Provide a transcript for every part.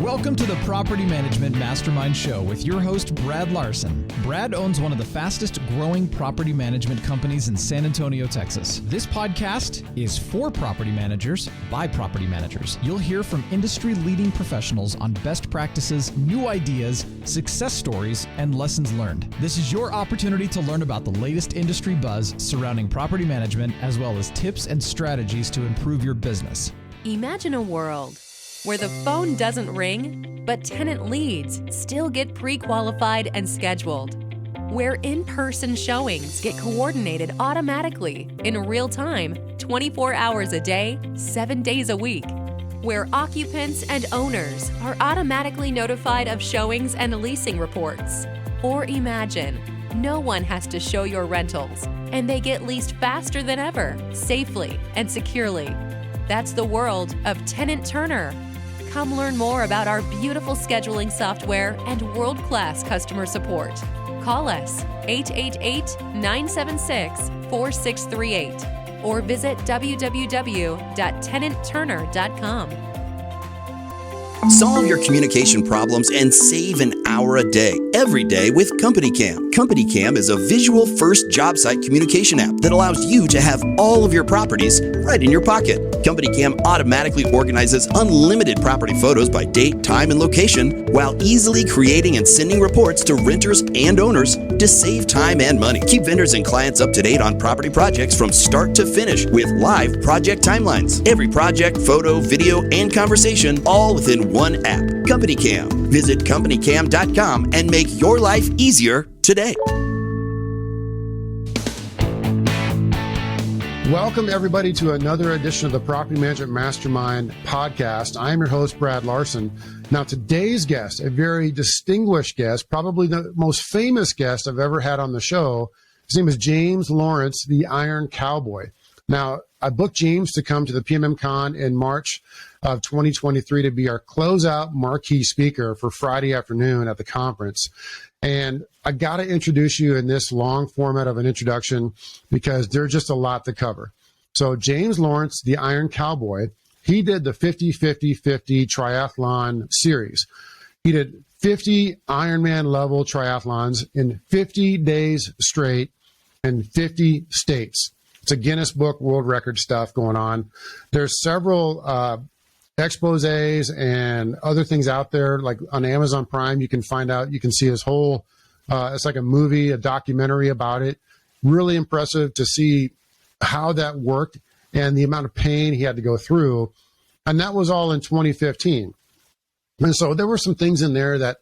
Welcome to the Property Management Mastermind Show with your host, Brad Larson. Brad owns one of the fastest growing property management companies in San Antonio, Texas. This podcast is for property managers by property managers. You'll hear from industry-leading professionals on best practices, new ideas, success stories, and lessons learned. This is your opportunity to learn about the latest industry buzz surrounding property management, as well as tips and strategies to improve your business. Imagine a world where the phone doesn't ring, but tenant leads still get pre-qualified and scheduled. Where in-person showings get coordinated automatically in real time, 24 hours a day, 7 days a week. Where occupants and owners are automatically notified of showings and leasing reports. Or imagine no one has to show your rentals, and they get leased faster than ever, safely and securely. That's the world of Tenant Turner. Come learn more about our beautiful scheduling software and world-class customer support. Call us 888-976-4638 or visit www.tenantturner.com. Solve your communication problems and save an hour a day, every day with Company Cam. Company Cam is a visual-first job site communication app that allows you to have all of your properties right in your pocket. Company Cam automatically organizes unlimited property photos by date, time, and location, while easily creating and sending reports to renters and owners to save time and money. Keep vendors and clients up to date on property projects from start to finish with live project timelines. Every project, photo, video, and conversation all within one app. Company Cam. Visit companycam.com and make your life easier today. Welcome, everybody, to another edition of the Property Management Mastermind podcast. I am your host, Brad Larson. Now, today's guest, a very distinguished guest, probably the most famous guest I've ever had on the show. His name is James Lawrence, the Iron Cowboy. Now, I booked James to come to the PMM Con in March of 2023 to be our closeout marquee speaker for Friday afternoon at the conference. And I got to introduce you in this long format of an introduction because there's just a lot to cover. So James Lawrence, the Iron Cowboy, he did the 50-50-50 triathlon series. He did 50 Ironman level triathlons in 50 days straight in 50 states. It's a Guinness Book World Record stuff going on. There's several exposés and other things out there, like on Amazon Prime. You can find out, you can see his whole, it's like a movie, a documentary about it. Really impressive to see how that worked and the amount of pain he had to go through. And that was all in 2015. And so there were some things in there that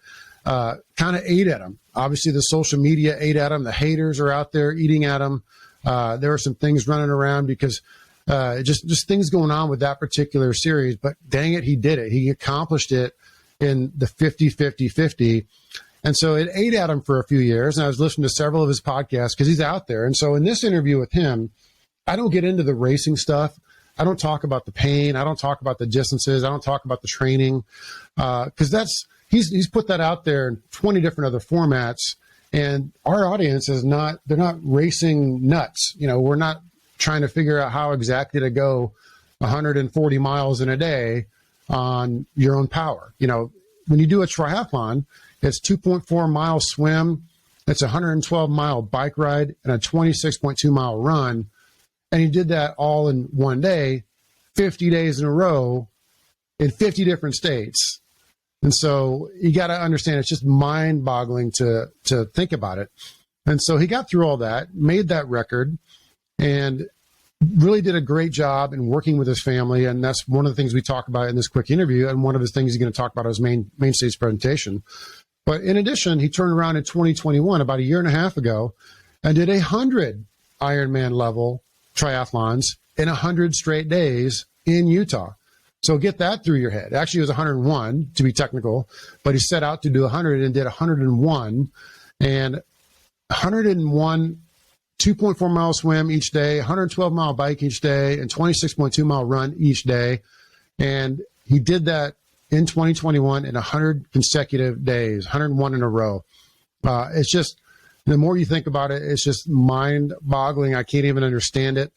kind of ate at him. Obviously, the social media ate at him. The haters are out there eating at him. There were some things running around because just things going on with that particular series. But dang it, he did it. He accomplished it in the 50-50-50. And so it ate at him for a few years. And I was listening to several of his podcasts because he's out there. And so in this interview with him, I don't get into the racing stuff. I don't talk about the pain. I don't talk about the distances. I don't talk about the training because he's put that out there in 20 different other formats. And our audience is not, they're not racing nuts. You know, we're not trying to figure out how exactly to go 140 miles in a day on your own power. You know, when you do a triathlon, it's 2.4 mile swim, it's a 112 mile bike ride, and a 26.2 mile run. And he did that all in one day, 50 days in a row in 50 different states. And so you got to understand, it's just mind-boggling to think about it. And so he got through all that, made that record, and really did a great job in working with his family. And that's one of the things we talk about in this quick interview. And one of the things he's going to talk about in his main stage presentation. But in addition, he turned around in 2021, about a year and a half ago, and did 100 Ironman level triathlons in 100 straight days in Utah. So get that through your head. Actually, it was 101 to be technical, but he set out to do 100 and did 101. And 101, 2.4 mile swim each day, 112 mile bike each day, and 26.2 mile run each day. And he did that in 2021 in 100 consecutive days, 101 in a row. It's just, the more you think about it, it's just mind-boggling. I can't even understand it.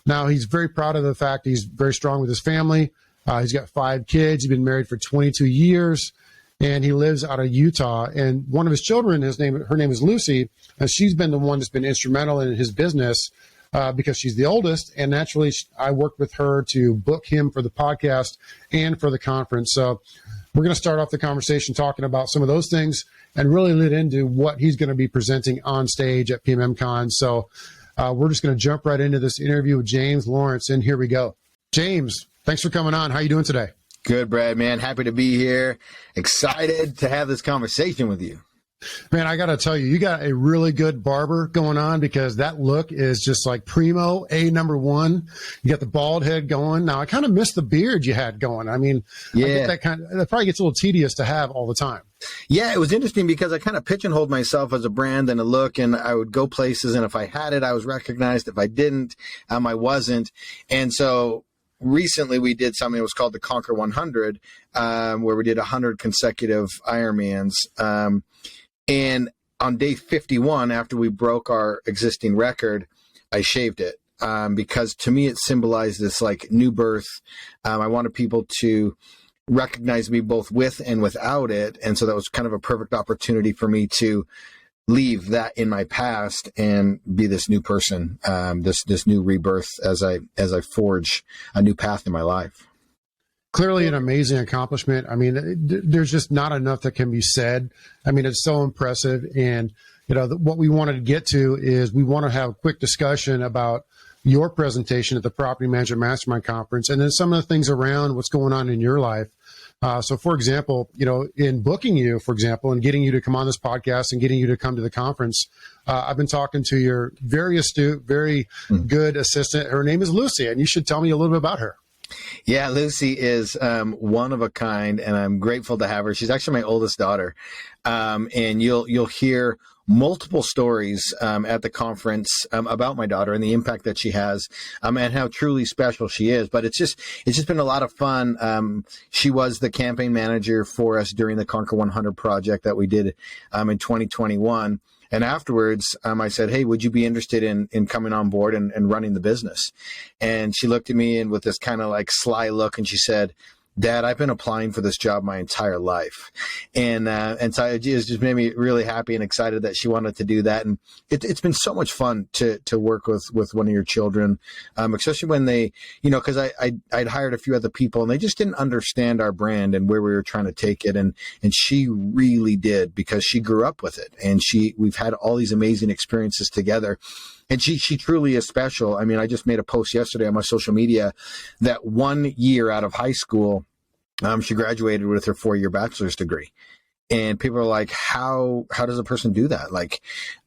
Now, he's very proud of the fact he's very strong with his family. He's got 5 kids. He's been married for 22 years, and he lives out of Utah. And one of his children, her name is Lucy, and she's been the one that's been instrumental in his business because she's the oldest. And naturally, I worked with her to book him for the podcast and for the conference. So we're going to start off the conversation talking about some of those things and really lead into what he's going to be presenting on stage at PMMCon. So we're just going to jump right into this interview with James Lawrence, and here we go. James, thanks for coming on. How are you doing today? Good, Brad, man. Happy to be here. Excited to have this conversation with you. Man, I got to tell you, you got a really good barber going on, because that look is just like primo, number one. You got the bald head going. Now, I kind of miss the beard you had going. I mean, yeah. I get that probably gets a little tedious to have all the time. Yeah, it was interesting because I kind of pigeonholed myself as a brand and a look, and I would go places, and if I had it, I was recognized. If I didn't, I wasn't. And so recently we did something that was called the Conquer 100, where we did 100 consecutive Ironmans. And on day 51, after we broke our existing record, I shaved it because to me it symbolized this like new birth. I wanted people to recognize me both with and without it. And so that was kind of a perfect opportunity for me to leave that in my past and be this new person, this new rebirth as I forge a new path in my life. Clearly an amazing accomplishment. I mean, there's just not enough that can be said. I mean, it's so impressive. And, what we wanted to get to is we want to have a quick discussion about your presentation at the Property Management Mastermind Conference, and then some of the things around what's going on in your life. So, for example, in booking you, for example, and getting you to come on this podcast and getting you to come to the conference, I've been talking to your very astute, very good assistant. Her name is Lucy, and you should tell me a little bit about her. Yeah, Lucy is one of a kind, and I'm grateful to have her. She's actually my oldest daughter, and you'll hear multiple stories at the conference about my daughter and the impact that she has, and how truly special she is. But it's just been a lot of fun. She was the campaign manager for us during the Conquer 100 project that we did in 2021. And afterwards, I said, hey, would you be interested in coming on board and running the business? And she looked at me and with this kind of like sly look, and she said, Dad, I've been applying for this job my entire life. And so it just made me really happy and excited that she wanted to do that. And it's been so much fun to work with one of your children, especially when they, because I'd hired a few other people and they just didn't understand our brand and where we were trying to take it. And she really did, because she grew up with it. And we've had all these amazing experiences together. And she truly is special. I mean, I just made a post yesterday on my social media that 1 year out of high school, she graduated with her 4-year bachelor's degree. And people are like, how does a person do that? Like,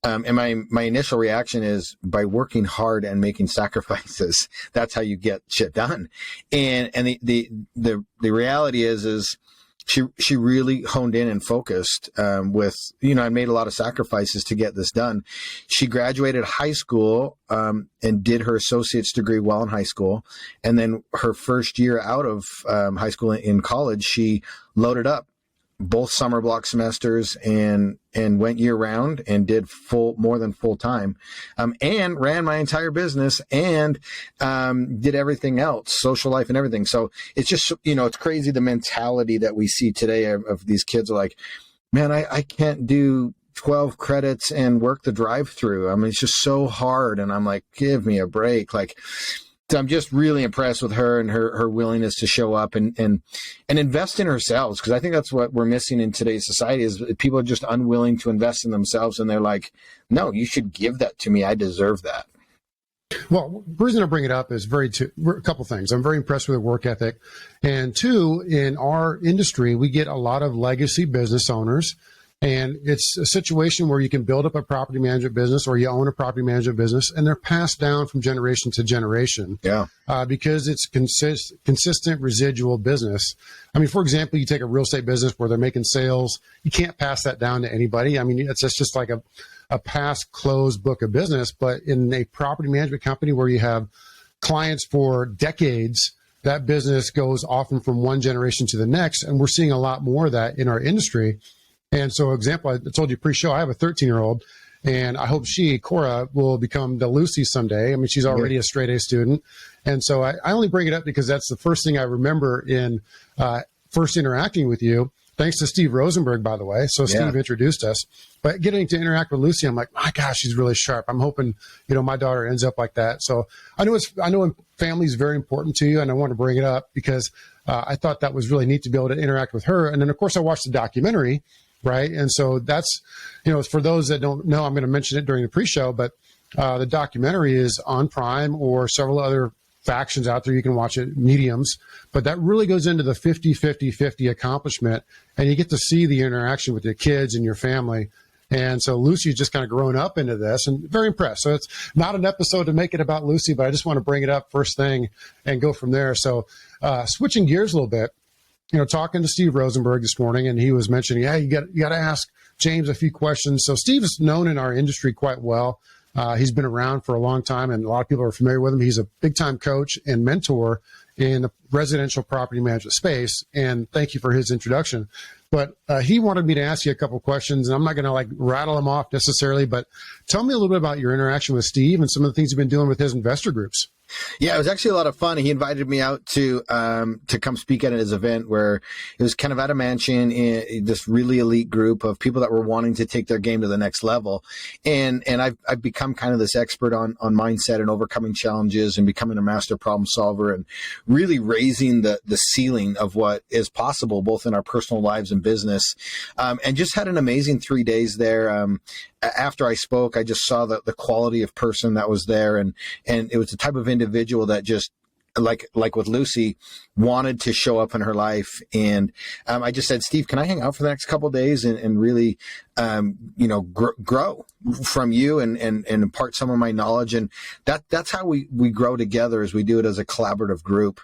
and my initial reaction is by working hard and making sacrifices. That's how you get shit done. And the reality is she really honed in and focused with, I made a lot of sacrifices to get this done. She graduated high school and did her associate's degree while in high school. And then her first year out of high school in college, she loaded up both summer block semesters and went year round and did more than full time, and ran my entire business and did everything else, social life and everything. So it's just, it's crazy the mentality that we see today of these kids are like, man, I can't do 12 credits and work the drive-through. I mean, it's just so hard. And I'm like, give me a break. Like, I'm just really impressed with her and her willingness to show up and invest in herself, because I think that's what we're missing in today's society is people are just unwilling to invest in themselves, and they're like, no, you should give that to me. I deserve that. Well, the reason I bring it up is a couple things. I'm very impressed with her work ethic. And two, in our industry, we get a lot of legacy business owners. And it's a situation where you can build up a property management business or you own a property management business, and they're passed down from generation to generation. Yeah. Because it's consistent residual business. I mean, for example, you take a real estate business where they're making sales, you can't pass that down to anybody. I mean, it's just like a past closed book of business. But in a property management company where you have clients for decades, that business goes often from one generation to the next. And we're seeing a lot more of that in our industry. And so, example, I told you pre-show, I have a 13-year-old, And I hope Cora, will become the Lucy someday. I mean, she's already a straight A student. And so I only bring it up because that's the first thing I remember in first interacting with you. Thanks to Steve Rosenberg, by the way. So Steve introduced us. But getting to interact with Lucy, I'm like, my gosh, she's really sharp. I'm hoping, my daughter ends up like that. So I know family is very important to you, and I want to bring it up because I thought that was really neat to be able to interact with her. And then, of course, I watched the documentary, right? And so that's, for those that don't know, I'm going to mention it during the pre-show, but the documentary is on Prime or several other factions out there. You can watch it, mediums, but that really goes into the 50-50-50 accomplishment, and you get to see the interaction with your kids and your family. And so Lucy's just kind of grown up into this and very impressed. So it's not an episode to make it about Lucy, but I just want to bring it up first thing and go from there. So switching gears a little bit, talking to Steve Rosenberg this morning, and he was mentioning, you got to ask James a few questions. So Steve is known in our industry quite well. He's been around for a long time, and a lot of people are familiar with him. He's a big-time coach and mentor in the residential property management space, and thank you for his introduction. But he wanted me to ask you a couple questions, and I'm not going to rattle them off necessarily, but tell me a little bit about your interaction with Steve and some of the things you've been doing with his investor groups. Yeah, it was actually a lot of fun. He invited me out to come speak at his event, where it was kind of at a mansion in this really elite group of people that were wanting to take their game to the next level. And I've become kind of this expert on mindset and overcoming challenges and becoming a master problem solver and really raising the ceiling of what is possible, both in our personal lives and business. And just had an amazing 3 days there. After I spoke, I just saw the quality of person that was there. And it was the type of individual that just, like with Lucy, wanted to show up in her life. And I just said, Steve, can I hang out for the next couple of days and really, grow from you and impart some of my knowledge? And that's how we grow together, as we do it as a collaborative group.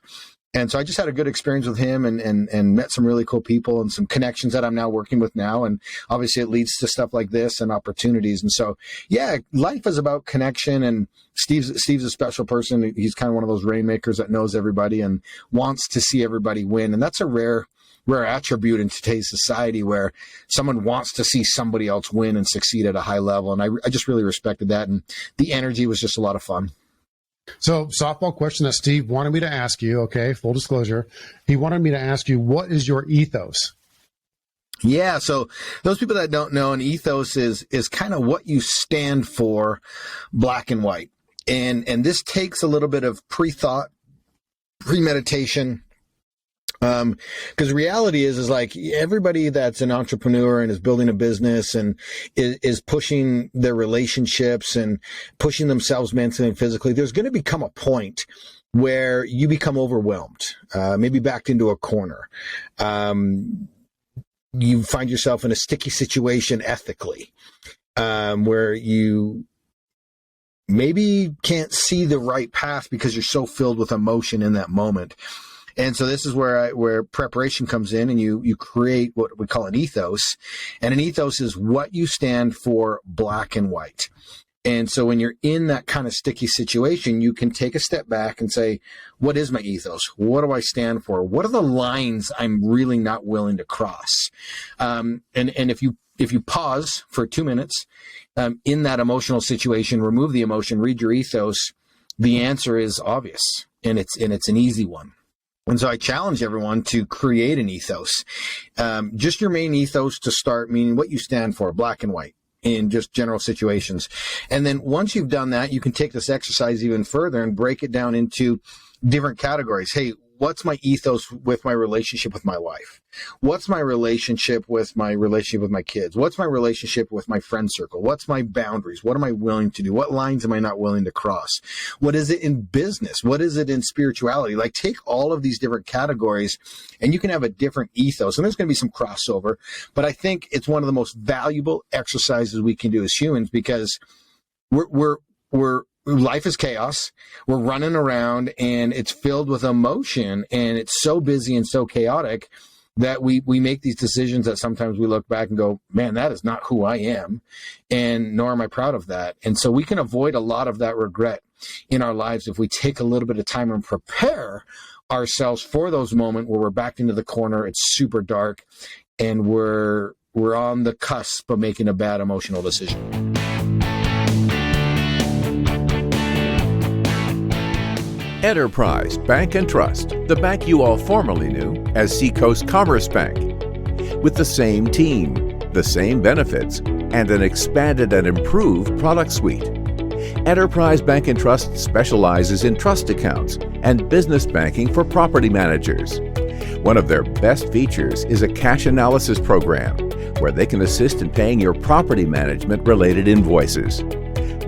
And so I just had a good experience with him and met some really cool people and some connections that I'm now working with now. And obviously it leads to stuff like this and opportunities. And so, life is about connection, and Steve's a special person. He's kind of one of those rainmakers that knows everybody and wants to see everybody win. And that's a rare attribute in today's society, where someone wants to see somebody else win and succeed at a high level. And I just really respected that. And the energy was just a lot of fun. So, softball question that Steve wanted me to ask you, okay, full disclosure. He wanted me to ask you, what is your ethos? Yeah, so those people that don't know, an ethos is kind of what you stand for, black and white. And this takes a little bit of pre-thought, premeditation. Because reality is like everybody that's an entrepreneur and is building a business and is pushing their relationships and pushing themselves mentally and physically, there's going to become a point where you become overwhelmed, maybe backed into a corner. You find yourself in a sticky situation ethically, where you maybe can't see the right path because you're so filled with emotion in that moment. And so this is where preparation comes in, and you create what we call an ethos. And an ethos is what you stand for, black and white. And so when you're in that kind of sticky situation, you can take a step back and say, what is my ethos? What do I stand for? What are the lines I'm really not willing to cross? And if you pause for 2 minutes in that emotional situation, remove the emotion, read your ethos, the answer is obvious, and it's an easy one. And so I challenge everyone to create an ethos, just your main ethos to start, meaning what you stand for, black and white, in just general situations. And then once you've done that, you can take this exercise even further and break it down into different categories. Hey, what's my ethos with my relationship with my wife? What's my relationship with my kids? What's my relationship with my friend circle? What's my boundaries? What am I willing to do? What lines am I not willing to cross? What is it in business? What is it in spirituality? Like, take all of these different categories and you can have a different ethos. And there's going to be some crossover, but I think it's one of the most valuable exercises we can do as humans, because life is chaos. We're running around and it's filled with emotion, and it's so busy and so chaotic that we make these decisions that sometimes we look back and go, man, that is not who I am, and nor am I proud of that. And so we can avoid a lot of that regret in our lives if we take a little bit of time and prepare ourselves for those moments where we're backed into the corner, it's super dark, and we're on the cusp of making a bad emotional decision. Enterprise Bank and Trust, the bank you all formerly knew as Seacoast Commerce Bank. With the same team, the same benefits, and an expanded and improved product suite. Enterprise Bank and Trust specializes in trust accounts and business banking for property managers. One of their best features is a cash analysis program where they can assist in paying your property management-related invoices.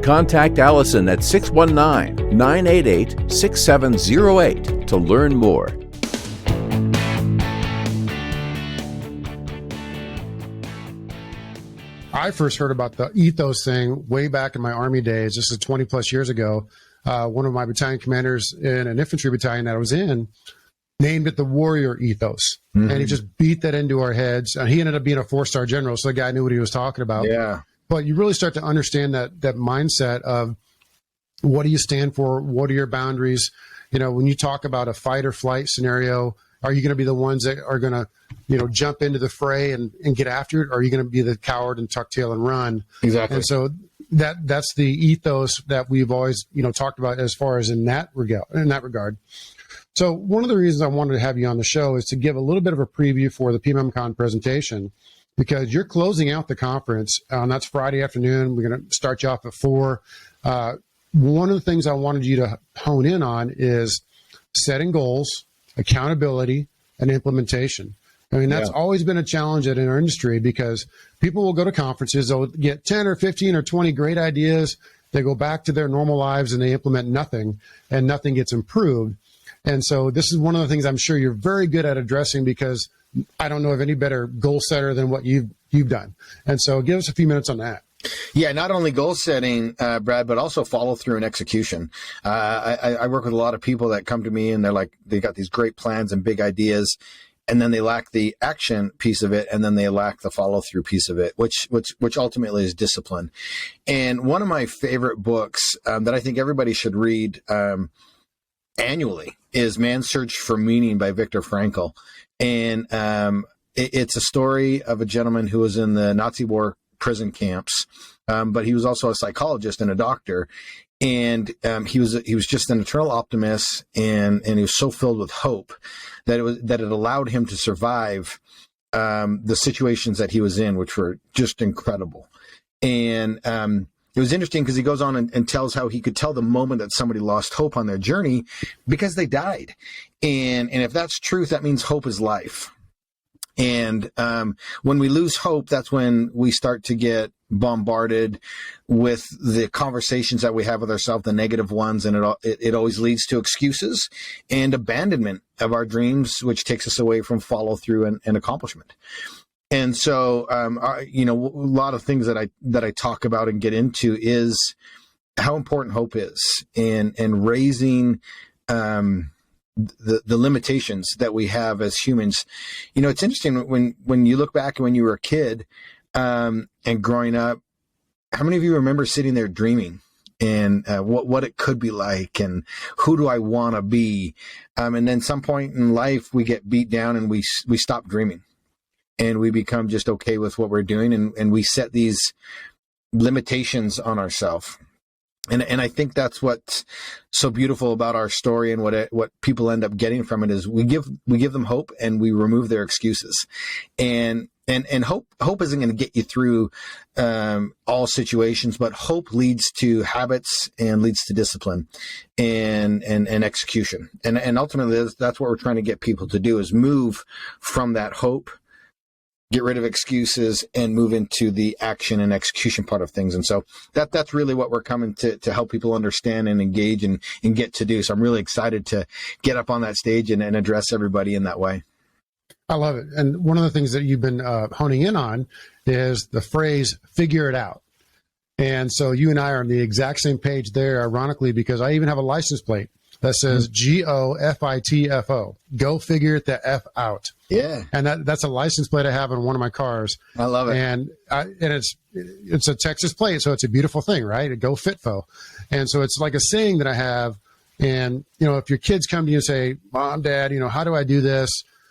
Contact Allison at 619-988-6708 to learn more. I first heard about the Ethos thing way back in my Army days. This is 20 plus years ago. One of my battalion commanders in an infantry battalion that I was in named it the Warrior Ethos. Mm-hmm. And he just beat that into our heads. And he ended up being a 4-star general, so the guy knew what he was talking about. Yeah. But you really start to understand that mindset of what do you stand for? What are your boundaries? You know, when you talk about a fight or flight scenario, are you going to be the ones that are going to, jump into the fray and get after it? Or are you going to be the coward and tuck tail and run? Exactly. And so that's the ethos that we've always, talked about as far as in that regard. So one of the reasons I wanted to have you on the show is to give a little bit of a preview for the PMMCon presentation, because you're closing out the conference. That's Friday afternoon. We're going to start you off at 4. One of the things I wanted you to hone in on is setting goals, accountability, and implementation. I mean, that's always been a challenge in our industry, because people will go to conferences, they'll get 10 or 15 or 20 great ideas. They go back to their normal lives and they implement nothing, and nothing gets improved. And so this is one of the things I'm sure you're very good at addressing, because I don't know of any better goal setter than what you've done. And so give us a few minutes on that. Yeah, not only goal setting, Brad, but also follow through and execution. I work with a lot of people that come to me and they got these great plans and big ideas, and then they lack the action piece of it, and then they lack the follow through piece of it, which ultimately is discipline. And one of my favorite books that I think everybody should read annually is Man's Search for Meaning by Viktor Frankl. And it's a story of a gentleman who was in the Nazi war prison camps, but he was also a psychologist and a doctor. And he was just an eternal optimist, and he was so filled with hope that it allowed him to survive the situations that he was in, which were just incredible. And it was interesting because he goes on and tells how he could tell the moment that somebody lost hope on their journey because they died. And if that's truth, that means hope is life. And when we lose hope, that's when we start to get bombarded with the conversations that we have with ourselves, the negative ones, and it always leads to excuses and abandonment of our dreams, which takes us away from follow through and accomplishment. And so, a lot of things that I talk about and get into is how important hope is, and raising the limitations that we have as humans. It's interesting when you look back when you were a kid and growing up, how many of you remember sitting there dreaming and what it could be like, and who do I want to be? And then some point in life we get beat down and we stop dreaming, and we become just okay with what we're doing, and we set these limitations on ourselves. And I think that's what's so beautiful about our story, and what people end up getting from it is we give them hope, and we remove their excuses. And hope isn't going to get you through all situations, but hope leads to habits and leads to discipline and execution. And ultimately that's what we're trying to get people to do, is move from that hope, get rid of excuses, and move into the action and execution part of things. And so that's really what we're coming to help people understand and engage and get to do. So I'm really excited to get up on that stage and address everybody in that way. I love it. And one of the things that you've been honing in on is the phrase, figure it out. And so you and I are on the exact same page there, ironically, because I even have a license plate that says GOFITFO. Go figure it the F out. Yeah. And that's a license plate I have on one of my cars. I love it. And it's a Texas plate, so it's a beautiful thing, right? Go Fitfo. And so it's like a saying that I have. And, if your kids come to you and say, Mom, Dad, how do I do this?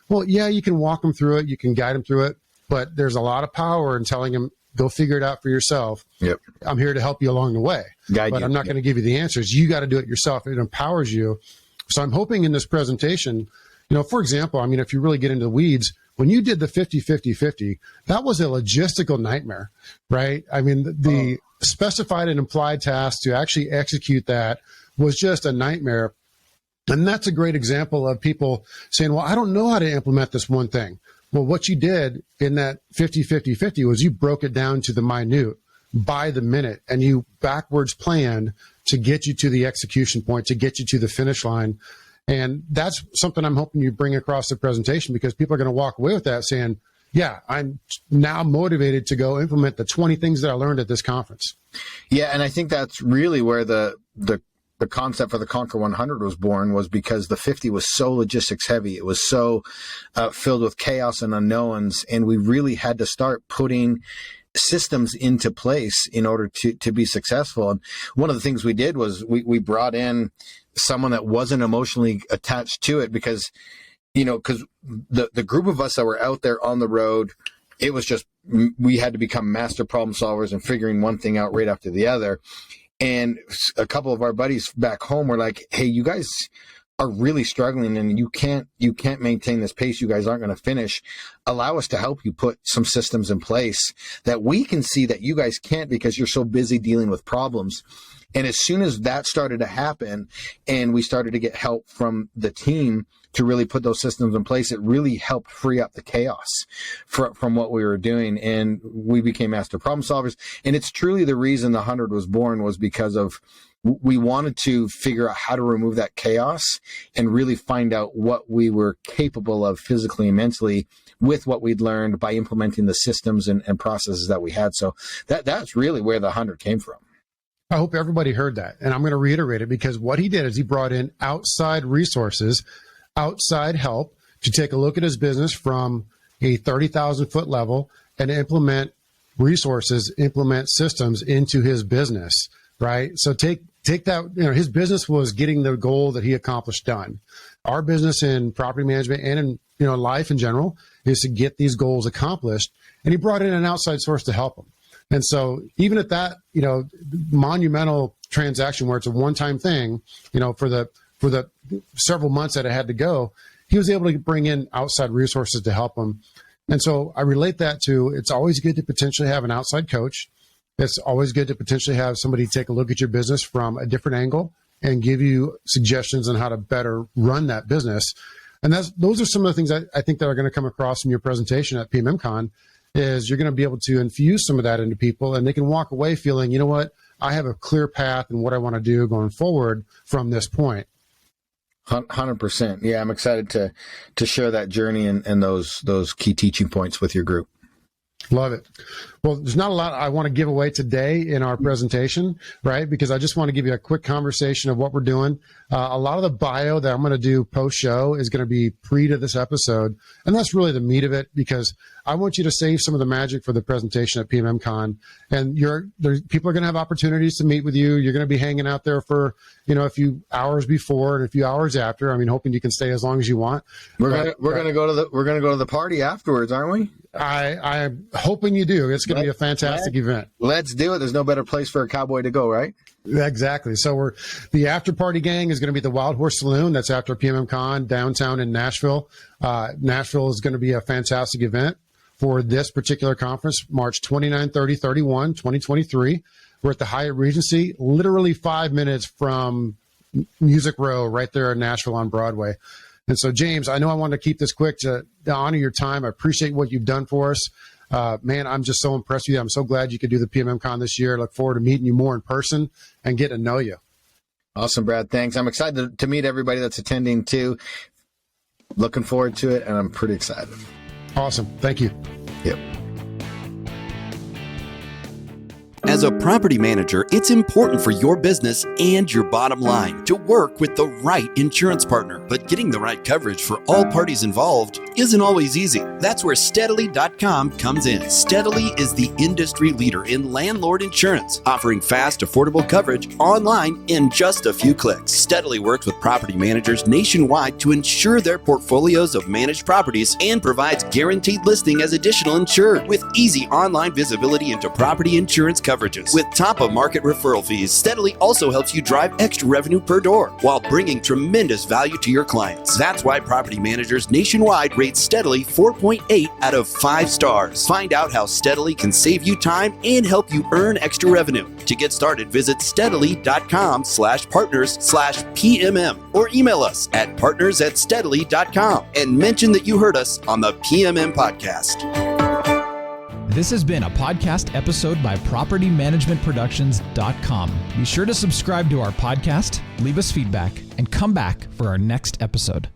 Well, yeah, you can walk them through it. You can guide them through it. But there's a lot of power in telling them, go figure it out for yourself. Yep. I'm here to help you along the way. I'm not going to give you the answers. You got to do it yourself. It empowers you. So I'm hoping in this presentation, for example, if you really get into the weeds, when you did the 50-50-50, that was a logistical nightmare, right? The specified and implied task to actually execute that was just a nightmare. And that's a great example of people saying, well, I don't know how to implement this one thing. Well, what you did in that 50-50-50 was you broke it down to the minute, by the minute, and you backwards planned to get you to the execution point, to get you to the finish line. And that's something I'm hoping you bring across the presentation, because people are going to walk away with that saying, yeah, I'm now motivated to go implement the 20 things that I learned at this conference. Yeah, and I think that's really where the concept for the Conquer 100 was born, was because the 50 was so logistics heavy. It was so filled with chaos and unknowns, and we really had to start putting systems into place in order to be successful. And one of the things we did was we brought in someone that wasn't emotionally attached to it, because the group of us that were out there on the road, it was just, we had to become master problem solvers and figuring one thing out right after the other. And a couple of our buddies back home were like, hey, you guys are really struggling and you can't maintain this pace. You guys aren't going to finish. Allow us to help you put some systems in place that we can see that you guys can't, because you're so busy dealing with problems. And as soon as that started to happen and we started to get help from the team to really put those systems in place, it really helped free up the chaos from what we were doing. And we became master problem solvers. And it's truly the reason the 100 was born, was because of, we wanted to figure out how to remove that chaos and really find out what we were capable of physically and mentally with what we'd learned by implementing the systems and processes that we had. So that's really where the 100 came from. I hope everybody heard that. And I'm going to reiterate it, because what he did is he brought in outside resources, outside help to take a look at his business from a 30,000 foot level and implement resources, implement systems into his business, right? So take that, his business was getting the goal that he accomplished done. Our business in property management and in, life in general is to get these goals accomplished. And he brought in an outside source to help him. And so even at that, monumental transaction where it's a one-time thing, for the several months that it had to go, he was able to bring in outside resources to help him. And so I relate that to, it's always good to potentially have an outside coach. It's always good to potentially have somebody take a look at your business from a different angle and give you suggestions on how to better run that business. And those are some of the things I think that are going to come across from your presentation at PMMCon, is you're going to be able to infuse some of that into people, and they can walk away feeling, you know what, I have a clear path and what I want to do going forward from this point. 100%. Yeah, I'm excited to share that journey and those key teaching points with your group. Love it. Well, there's not a lot I want to give away today in our presentation, right? Because I just want to give you a quick conversation of what we're doing. A lot of the bio that I'm going to do post-show is going to be pre to this episode. And that's really the meat of it, because I want you to save some of the magic for the presentation at PMMCon. And people are going to have opportunities to meet with you. You're going to be hanging out there for, a few hours before and a few hours after. Hoping you can stay as long as you want. We're going to go to the party afterwards, aren't we? I'm hoping you do. It's going to be a fantastic event. Let's do it. There's no better place for a cowboy to go, right? Exactly. So the after party gang is going to be the Wild Horse Saloon. That's after PMMCon downtown in Nashville. Nashville is going to be a fantastic event for this particular conference, March 29, 30, 31, 2023. We're at the Hyatt Regency, literally 5 minutes from Music Row right there in Nashville on Broadway. And so, James, I know I wanted to keep this quick to honor your time. I appreciate what you've done for us. Man, I'm just so impressed with you. I'm so glad you could do the PMMCon this year. I look forward to meeting you more in person and getting to know you. Awesome, Brad. Thanks. I'm excited to meet everybody that's attending too. Looking forward to it, and I'm pretty excited. Awesome. Thank you. Yep. As a property manager, it's important for your business and your bottom line to work with the right insurance partner. But getting the right coverage for all parties involved isn't always easy. That's where Steadily.com comes in. Steadily is the industry leader in landlord insurance, offering fast, affordable coverage online in just a few clicks. Steadily works with property managers nationwide to ensure their portfolios of managed properties and provides guaranteed listing as additional insured with easy online visibility into property insurance coverages. With top-of-market referral fees, Steadily also helps you drive extra revenue per door while bringing tremendous value to your clients. That's why property managers nationwide rate Steadily 4.8 out of 5 stars. Find out how Steadily can save you time and help you earn extra revenue. To get started, visit steadily.com/partners/PMM or email us at partners@steadily.com and mention that you heard us on the PMM podcast. This has been a podcast episode by PropertyManagementProductions.com. Be sure to subscribe to our podcast, leave us feedback, and come back for our next episode.